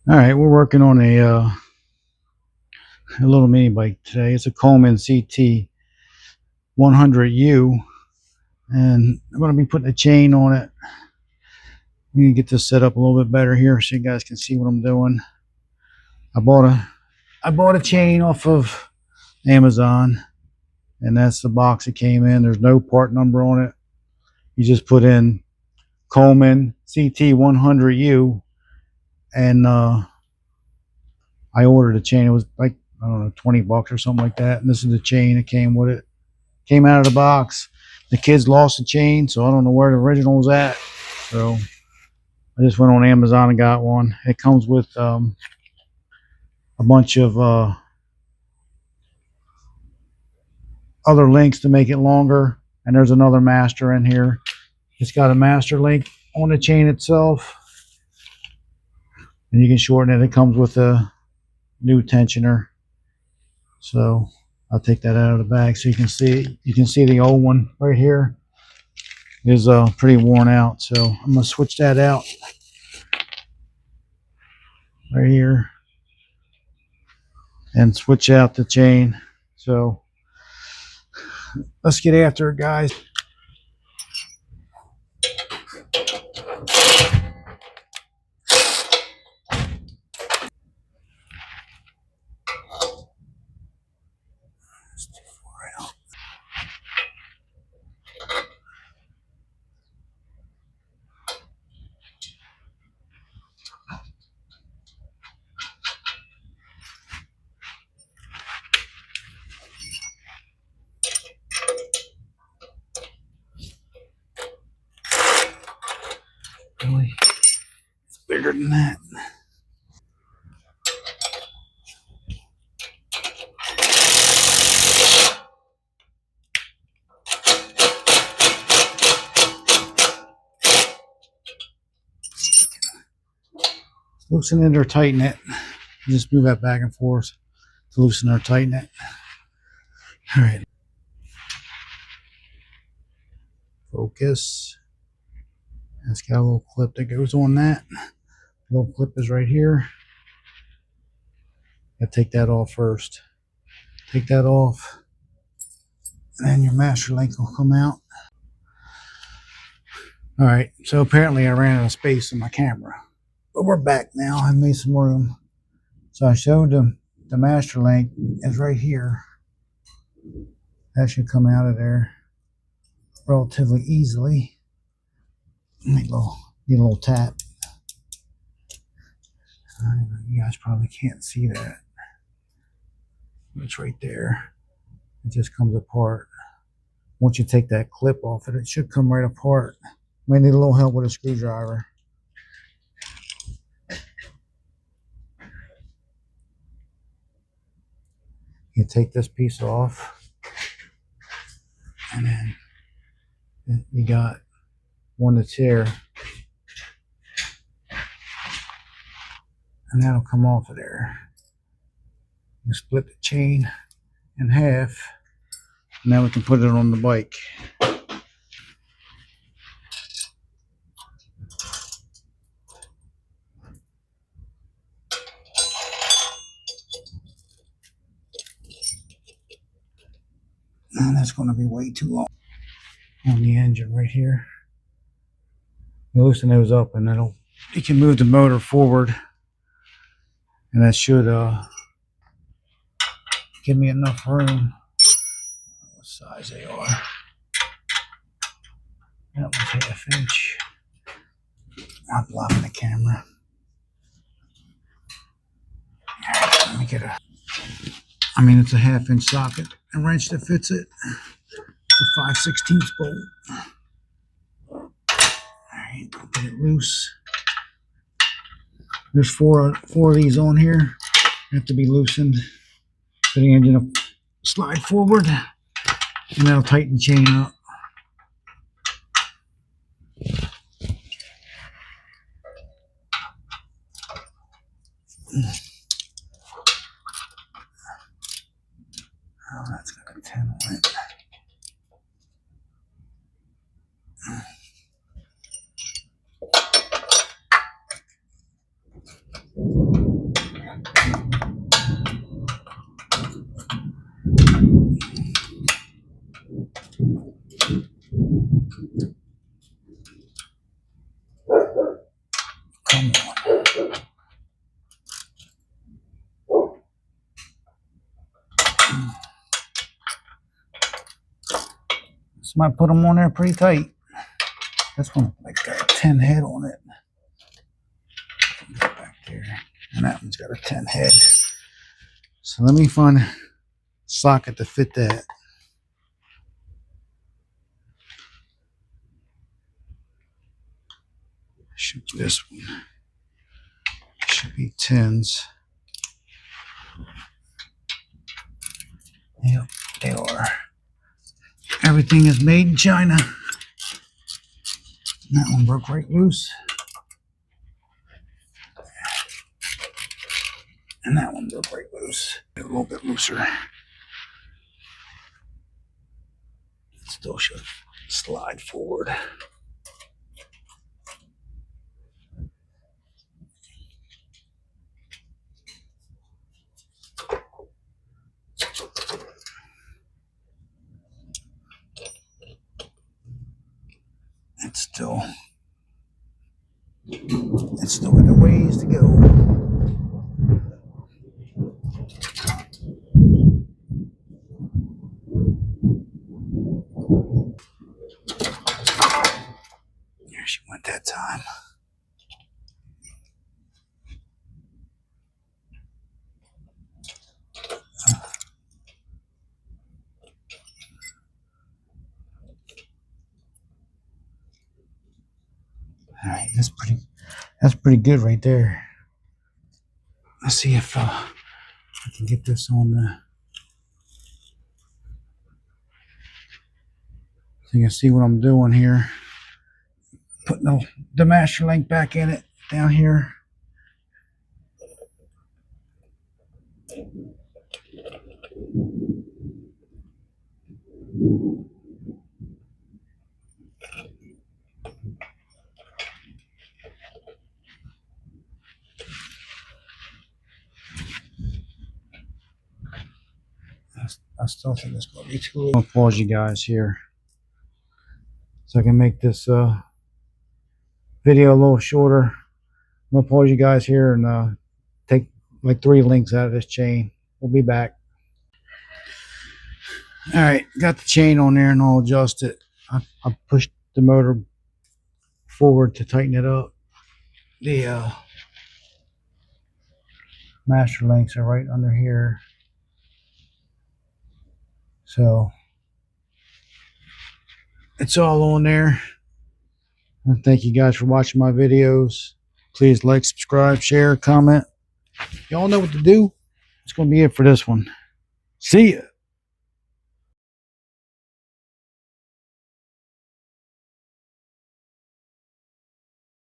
All right, we're working on a little mini bike today. It's a Coleman ct100u, and I'm going to be putting a chain on it. I'm going to get this set up a little bit better here so you guys can see what I'm doing. I bought a chain off of Amazon, and that's the box it came in. There's no part number on it. You just put in Coleman ct100u, and I ordered a chain. It was like, I don't know, 20 bucks or something like that. And this is the chain that came with it. Came out of the box. The kids lost the chain, so I don't know where the original was at. So I just went on Amazon and got one. It comes with a bunch of other links to make it longer. And there's another master in here. It's got a master link on the chain itself. And you can shorten it. It comes with a new tensioner. So I'll take that out of the bag so you can see. You can see the old one right here is pretty worn out. So I'm gonna switch that out right here and switch out the chain. So let's get after it, guys. Really, it's bigger than that. Loosen it or tighten it. Just move that back and forth to loosen or tighten it. All right. Focus. It's got a little clip that goes on that. The little clip is right here. Gotta take that off first. Take that off, and then your master link will come out. All right, so apparently I ran out of space in my camera, but we're back now. I made some room. So I showed them the master link is right here. That should come out of there relatively easily. Need a little tap. You guys probably can't see that. It's right there. It just comes apart. Once you take that clip off it, it should come right apart. Might need a little help with a screwdriver. You take this piece off, and then you got one that's here, and that'll come off of there. You split the chain in half, and now we can put it on the bike. And that's going to be way too long on the engine right here. You loosen those up, and you can move the motor forward, and that should give me enough room. What size they are? That was 1/2 inch. I'm blocking the camera. Let me get it's a 1/2 inch socket, a wrench that fits it. It's a 5/16 bolt. Alright, get it loose. There's four of these on here. They have to be loosened so the engine will slide forward, and that'll tighten the chain up. Oh, that's got a 10 on it. Somebody put them on there pretty tight. This one like got a 10 head on it. Back there. And that one's got a 10 head. So let me find a socket to fit that. Should be this one. Should be 10s. Yep, they are. Everything is made in China. And that one broke right loose. And that one broke right loose. A little bit looser. It still should slide forward. It's still got a ways to go. There she went that time. All right, that's pretty good right there. Let's see if I can get this on the, so you can see what I'm doing here. Putting the master link back in it down here. I still think it's going to be too late. I'm going to pause you guys here so I can make this video a little shorter. I'm going to pause you guys here and take like 3 links out of this chain. We'll be back. All right, got the chain on there and I'll adjust it. I pushed the motor forward to tighten it up. The master links are right under here. So it's all on there. And thank you guys for watching my videos. Please like, subscribe, share, comment. Y'all know what to do. It's going to be it for this one. See ya.